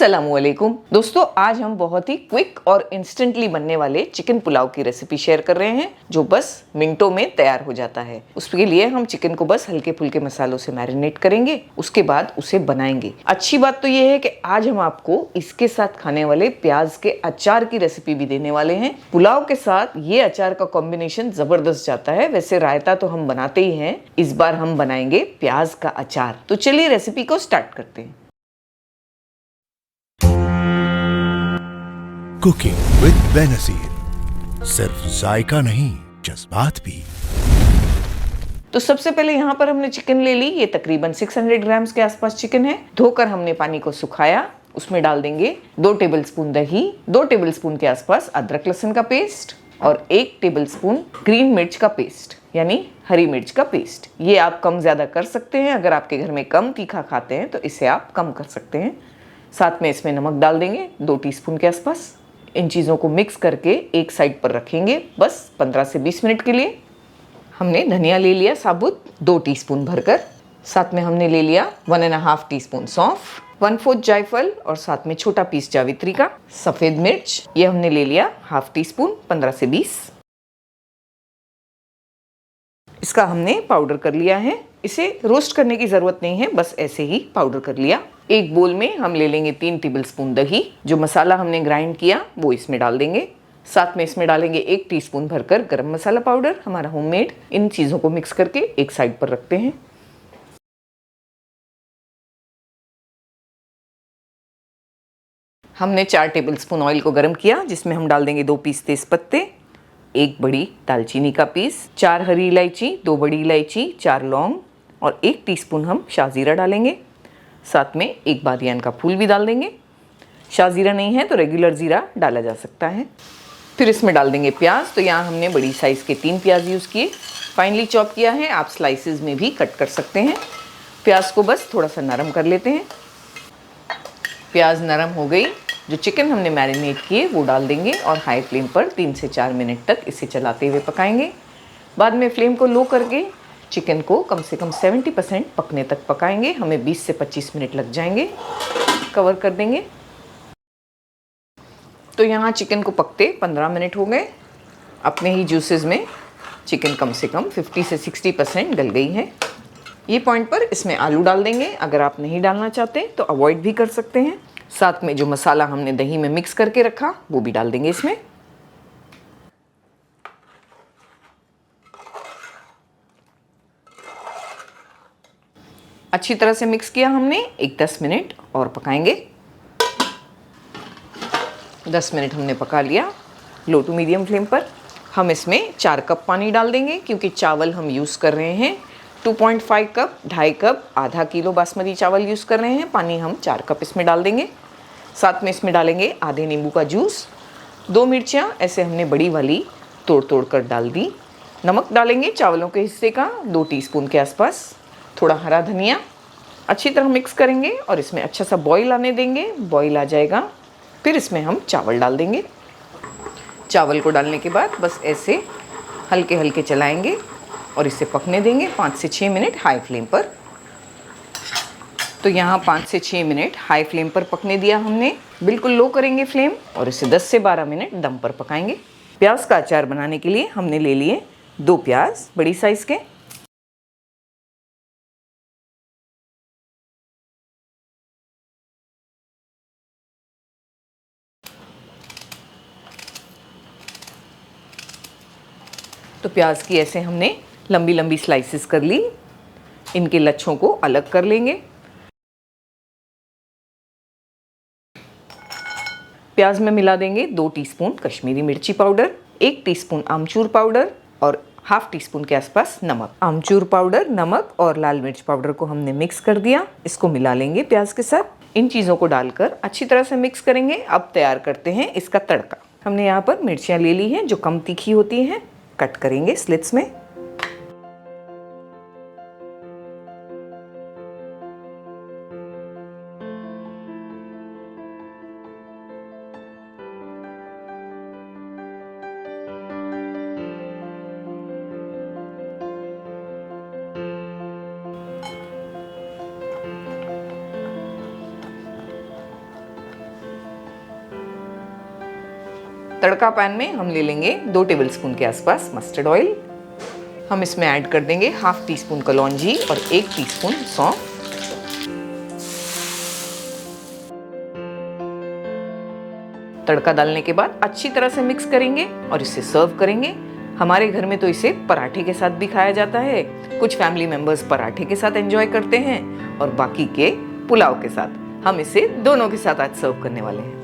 अस्सलामुअलैकुम दोस्तों, आज हम बहुत ही क्विक और इंस्टेंटली बनने वाले चिकन पुलाव की रेसिपी शेयर कर रहे हैं जो बस मिनटों में तैयार हो जाता है। उसके लिए हम चिकन को बस हल्के फुल्के मसालों से मैरिनेट करेंगे, उसके बाद उसे बनाएंगे। अच्छी बात तो ये है कि आज हम आपको इसके साथ खाने वाले प्याज के अचार की रेसिपी भी देने वाले हैं। पुलाव के साथ ये अचार का कॉम्बिनेशन जबरदस्त जाता है। वैसे रायता तो हम बनाते ही हैं, इस बार हम बनाएंगे प्याज का अचार। तो चलिए रेसिपी को स्टार्ट करते हैं। कुकिंग विद बेनजीर, सिर्फ जायका नहीं जज्बात भी। तो सबसे पहले यहाँ पर हमने चिकन ले ली। ये तकरीबन 600 ग्राम्स के आसपास चिकन है। धोकर हमने पानी को सुखाया। उसमें डाल देंगे 2 टेबलस्पून दही, 2 टेबलस्पून के आसपास अदरक लहसुन का पेस्ट और 1 टेबलस्पून ग्रीन मिर्च का पेस्ट यानी हरी मिर्च का पेस्ट। ये आप कम ज्यादा कर सकते हैं। अगर आपके घर में कम तीखा खाते हैं तो इसे आप कम कर सकते हैं। साथ में इसमें नमक डाल देंगे 2 टीस्पून के आसपास। इन चीज़ों को मिक्स करके एक साइड पर रखेंगे बस 15 से 20 मिनट के लिए। हमने धनिया ले लिया साबुत 2 टीस्पून भरकर। साथ में हमने ले लिया 1.5 टीस्पून सौंफ, 1/4 जायफल और साथ में छोटा पीस जावित्री का। सफ़ेद मिर्च ये हमने ले लिया ½ टीस्पून, 15 से 20। इसका हमने पाउडर कर लिया है। इसे रोस्ट करने की ज़रूरत नहीं है, बस ऐसे ही पाउडर कर लिया। एक बोल में हम ले लेंगे 3 टेबलस्पून दही। जो मसाला हमने ग्राइंड किया वो इसमें डाल देंगे। साथ में इसमें डालेंगे 1 टीस्पून भरकर गरम मसाला पाउडर, हमारा होममेड। इन चीज़ों को मिक्स करके एक साइड पर रखते हैं। हमने 4 टेबलस्पून ऑयल को गर्म किया, जिसमें हम डाल देंगे 2 पीस तेज पत्ते, 1 बड़ी दालचीनी का पीस, 4 हरी इलायची, 2 बड़ी इलायची, 4 लौंग और 1 टीस्पून हम शाहजीरा डालेंगे। साथ में 1 बादियान का फूल भी डाल देंगे। शाहजीरा नहीं है तो रेगुलर जीरा डाला जा सकता है। फिर इसमें डाल देंगे प्याज। तो यहाँ हमने बड़ी साइज़ के 3 प्याज यूज़ किए, फाइनली चॉप किया है। आप स्लाइसेस में भी कट कर सकते हैं। प्याज को बस थोड़ा सा नरम कर लेते हैं। प्याज नरम हो गई। जो चिकन हमने मैरिनेट किए वो डाल देंगे और हाई फ्लेम पर 3 से 4 मिनट तक इसे चलाते हुए पकाएंगे। बाद में फ्लेम को लो करके चिकन को कम से कम 70% पकने तक पकाएंगे। हमें 20 से 25 मिनट लग जाएंगे। कवर कर देंगे। तो यहाँ चिकन को पकते 15 मिनट हो गए। अपने ही जूसेस में चिकन कम से कम 50 से 60% गल गई है। ये पॉइंट पर इसमें आलू डाल देंगे। अगर आप नहीं डालना चाहते तो अवॉइड भी कर सकते हैं। साथ में जो मसाला हमने दही में मिक्स करके रखा वो भी डाल देंगे इसमें। अच्छी तरह से मिक्स किया हमने। एक 10 मिनट और पकाएंगे। 10 मिनट हमने पका लिया लो टू मीडियम फ्लेम पर। हम इसमें 4 कप पानी डाल देंगे, क्योंकि चावल हम यूज़ कर रहे हैं 2.5 कप, 2.5 कप, आधा किलो बासमती चावल यूज़ कर रहे हैं। पानी हम 4 कप इसमें डाल देंगे। साथ में इसमें डालेंगे आधे नींबू का जूस। 2 मिर्चियाँ ऐसे हमने बड़ी वाली तोड़ तोड़ कर डाल दी। नमक डालेंगे चावलों के हिस्से का 2 टीस्पून के आसपास। थोड़ा हरा धनिया। अच्छी तरह मिक्स करेंगे और इसमें अच्छा सा बॉईल आने देंगे। बॉईल आ जाएगा फिर इसमें हम चावल डाल देंगे। चावल को डालने के बाद बस ऐसे हल्के हल्के चलाएंगे और इसे पकने देंगे 5 से 6 मिनट हाई फ्लेम पर। तो यहाँ 5 से 6 मिनट हाई फ्लेम पर पकने दिया हमने। बिल्कुल लो करेंगे फ्लेम और इसे 10 से 12 मिनट दम पर पकाएंगे। प्याज का अचार बनाने के लिए हमने ले लिए 2 प्याज बड़ी साइज़ के। तो प्याज की ऐसे हमने लंबी लंबी स्लाइसेस कर ली। इनके लच्छों को अलग कर लेंगे। प्याज में मिला देंगे 2 टीस्पून कश्मीरी मिर्ची पाउडर, 1 टीस्पून आमचूर पाउडर और ½ टीस्पून के आसपास नमक। आमचूर पाउडर, नमक और लाल मिर्च पाउडर को हमने मिक्स कर दिया। इसको मिला लेंगे प्याज के साथ। इन चीज़ों को डालकर अच्छी तरह से मिक्स करेंगे। अब तैयार करते हैं इसका तड़का। हमने यहाँ पर मिर्चियाँ ले ली हैं जो कम तीखी होती हैं। कट करेंगे स्लिट्स में। तड़का पैन में हम ले लेंगे 2 टेबलस्पून के आसपास मस्टर्ड ऑयल। हम इसमें ऐड कर देंगे हाफ टी स्पून कलौंजी और 1 टीस्पून सौंफ। तड़का डालने के बाद अच्छी तरह से मिक्स करेंगे और इसे सर्व करेंगे। हमारे घर में तो इसे पराठे के साथ भी खाया जाता है। कुछ फैमिली मेंबर्स पराठे के साथ एंजॉय करते हैं और बाकी के पुलाव के साथ। हम इसे दोनों के साथ आज सर्व करने वाले हैं।